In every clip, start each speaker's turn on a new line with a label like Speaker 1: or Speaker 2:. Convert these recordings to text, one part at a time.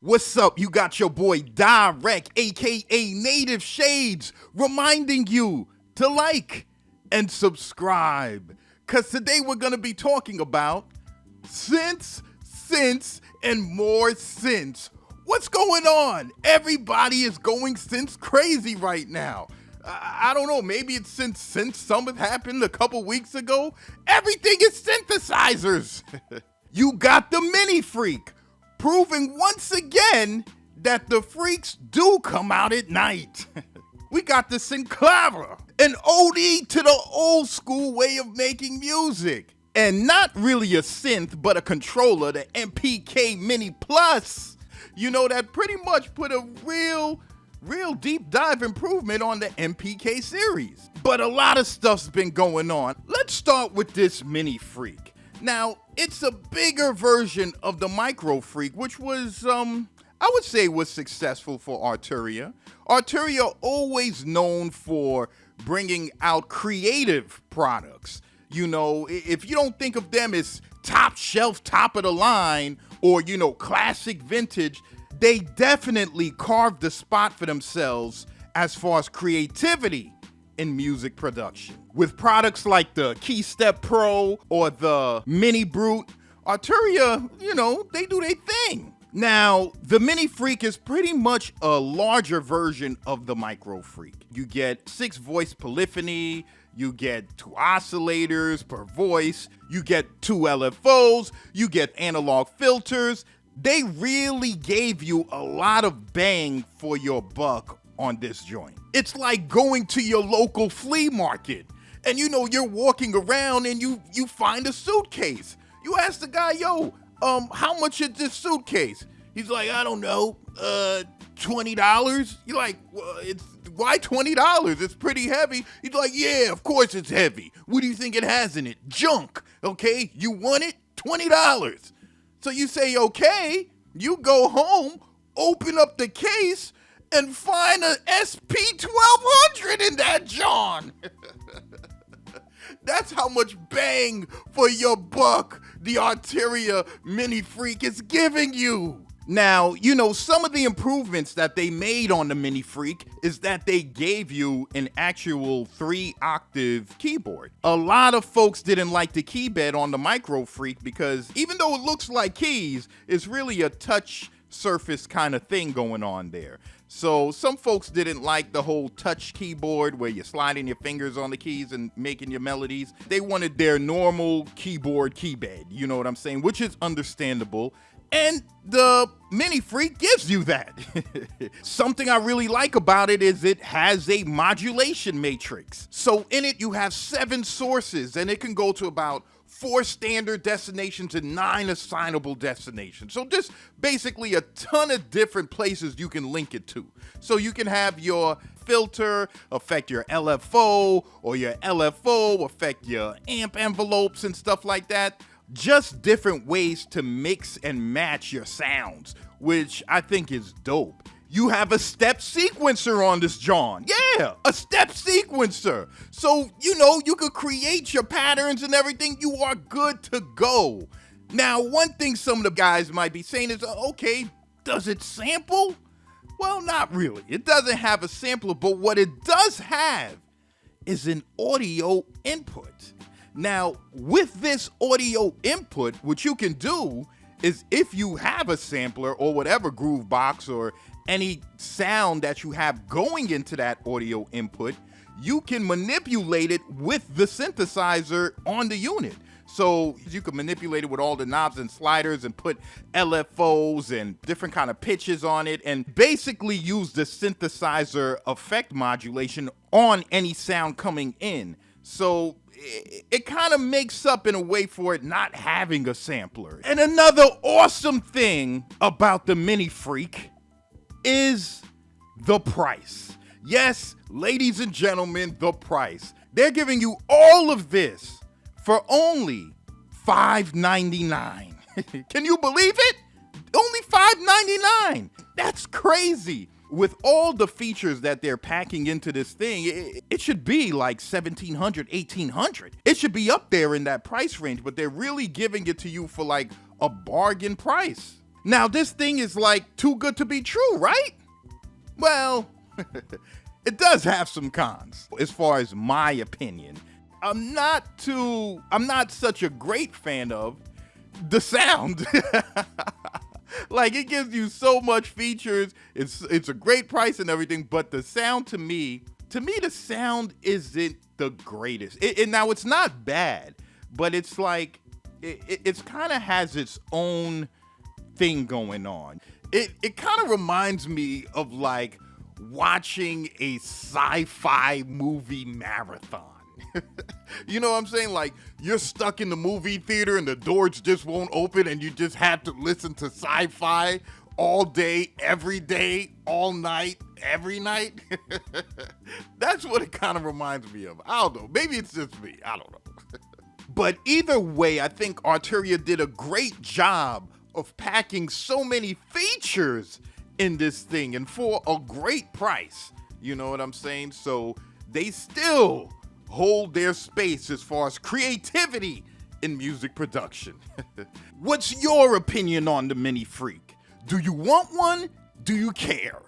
Speaker 1: What's up? You got your boy Dyreck, aka Native Shades, reminding you to like and subscribe. Cause today we're gonna be talking about synths, and more synths. What's going on? Everybody is going synths crazy right now. I don't know, maybe it's since Summit happened a couple weeks ago. Everything is synthesizers. You got the MiniFreak, proving once again that the freaks do come out at night. We got the Synclava, an ode to the old school way of making music. And not really a synth, but a controller, the MPK Mini Plus. You know, that pretty much put a real deep dive improvement on the MPK series. But a lot of stuff's been going on. Let's start with this MiniFreak. Now, it's a bigger version of the MicroFreak, which was, I would say was successful for Arturia. Arturia always known for bringing out creative products. You know, if you don't think of them as top shelf, top of the line, or, you know, classic vintage, they definitely carved a spot for themselves as far as creativity in music production. With products like the KeyStep Pro or the Mini Brute, Arturia, you know, they do their thing. Now, the MiniFreak is pretty much a larger version of the MicroFreak. You get 6 voice polyphony, you get 2 oscillators per voice, you get 2 LFOs, you get analog filters. They really gave you a lot of bang for your buck on this joint. It's like going to your local flea market and you know you're walking around and you find a suitcase. You ask the guy, yo, how much is this suitcase? He's like, I don't know, $20. You're like, well, why $20? It's pretty heavy. He's like, yeah, of course it's heavy. What do you think it has in it? Junk, okay? You want it? $20. So you say, okay, you go home, open up the case, and find an SP1200 in that John. That's how much bang for your buck the Arturia MiniFreak is giving you. Now, you know, some of the improvements that they made on the MiniFreak is that they gave you an actual 3-octave keyboard. A lot of folks didn't like the keybed on the MicroFreak because even though it looks like keys, it's really a touch surface kind of thing going on there. So some folks didn't like the whole touch keyboard where you're sliding your fingers on the keys and making your melodies. They wanted their normal keyboard keybed, you know what I'm saying, which is understandable. And the MiniFreak gives you that. Something I really like about it is it has a modulation matrix. So in it you have 7 sources and it can go to about 4 standard destinations and 9 assignable destinations. So just basically a ton of different places you can link it to. So you can have your filter affect your LFO or your LFO affect your amp envelopes and stuff like that. Just different ways to mix and match your sounds, which I think is dope. You have a step sequencer on this John. Yeah, a step sequencer. So, you know, you could create your patterns and everything. You are good to go. Now, one thing some of the guys might be saying is, okay, does it sample? Well, not really. It doesn't have a sampler, but what it does have is an audio input. Now, with this audio input, what you can do is if you have a sampler or whatever groove box or any sound that you have going into that audio input, you can manipulate it with the synthesizer on the unit. So you can manipulate it with all the knobs and sliders and put LFOs and different kind of pitches on it and basically use the synthesizer effect modulation on any sound coming in. So it kind of makes up in a way for it not having a sampler. And another awesome thing about the MiniFreak is the price. Yes, ladies and gentlemen, the price. They're giving you all of this for only $5.99. Can you believe it? Only $5.99. That's crazy. With all the features that they're packing into this thing, it should be like $1,700, $1,800. It should be up there in that price range, but they're really giving it to you for like a bargain price. Now this thing is like too good to be true, right? Well, it does have some cons. As far as my opinion, I'm not such a great fan of the sound. Like, it gives you so much features. It's a great price and everything, but the sound to me, the sound isn't the greatest. Now it's not bad, but it's like it's kind of has its own thing going on. It kind of reminds me of like watching a sci-fi movie marathon. You know what I'm saying? Like, you're stuck in the movie theater and the doors just won't open and you just have to listen to sci-fi all day, all night, every night. That's what it kind of reminds me of. I don't know. Maybe it's just me. I don't know. But either way, I think Arturia did a great job of packing so many features in this thing and for a great price. You know what I'm saying? So they still hold their space as far as creativity in music production. What's your opinion on the MiniFreak? Do you want one? Do you care?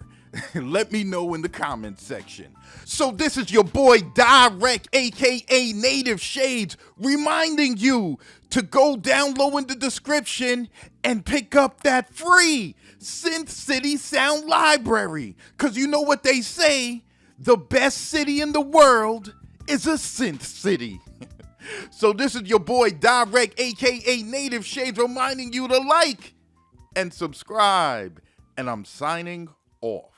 Speaker 1: Let me know in the comments section. So this is your boy Dyreck, aka Native Shades, reminding you to go down low in the description and pick up that free Synth City sound library. Cause you know what they say, the best city in the world is a synth city. So this is your boy Dyreck, aka Native Shades, reminding you to like and subscribe. And I'm signing off.